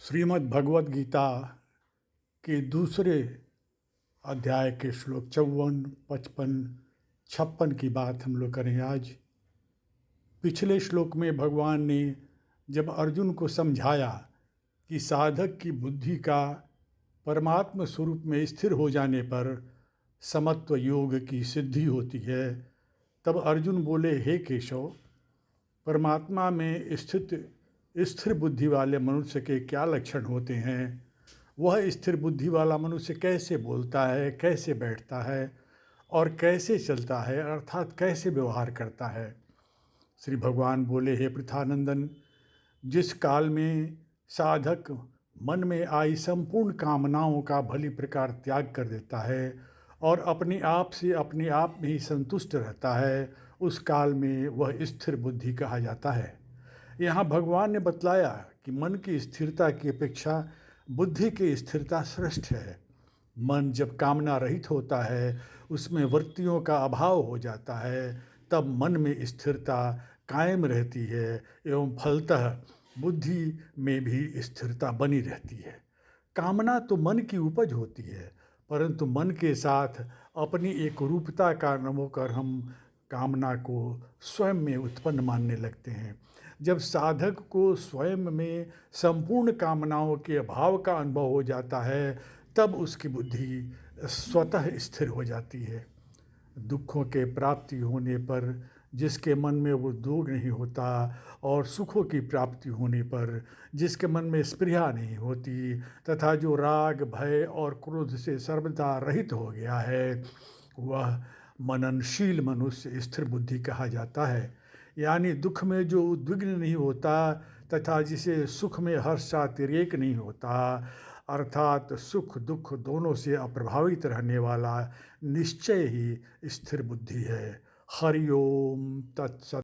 श्रीमद् भगवद गीता के दूसरे अध्याय के श्लोक 54, 55, 56 की बात हम लोग करें आज। पिछले श्लोक में भगवान ने जब अर्जुन को समझाया कि साधक की बुद्धि का परमात्म स्वरूप में स्थिर हो जाने पर समत्व योग की सिद्धि होती है, तब अर्जुन बोले, हे केशव, परमात्मा में स्थित स्थिर बुद्धि वाले मनुष्य के क्या लक्षण होते हैं? वह स्थिर बुद्धि वाला मनुष्य कैसे बोलता है, कैसे बैठता है और कैसे चलता है, अर्थात कैसे व्यवहार करता है? श्री भगवान बोले, हे पृथानंदन, जिस काल में साधक मन में आई संपूर्ण कामनाओं का भली प्रकार त्याग कर देता है और अपने आप से अपने आप में ही संतुष्ट रहता है, उस काल में वह स्थिर बुद्धि कहा जाता है। यहाँ भगवान ने बतलाया कि मन की स्थिरता की अपेक्षा बुद्धि की स्थिरता श्रेष्ठ है। मन जब कामना रहित होता है, उसमें वृत्तियों का अभाव हो जाता है, तब मन में स्थिरता कायम रहती है एवं फलतः बुद्धि में भी स्थिरता बनी रहती है। कामना तो मन की उपज होती है, परंतु मन के साथ अपनी एक रूपता कारण होकर हम कामना को स्वयं में उत्पन्न मानने लगते हैं। जब साधक को स्वयं में संपूर्ण कामनाओं के अभाव का अनुभव हो जाता है, तब उसकी बुद्धि स्वतः स्थिर हो जाती है। दुखों के प्राप्ति होने पर जिसके मन में वो दुख नहीं होता और सुखों की प्राप्ति होने पर जिसके मन में स्पृहा नहीं होती तथा जो राग, भय और क्रोध से सर्वदा रहित हो गया है, वह मननशील मनुष्य स्थिर बुद्धि कहा जाता है। यानी दुख में जो उद्विग्न नहीं होता तथा जिसे सुख में हर्षातिरेक नहीं होता, अर्थात सुख दुख दोनों से अप्रभावित रहने वाला निश्चय ही स्थिर बुद्धि है। हरि ओम तत्सत।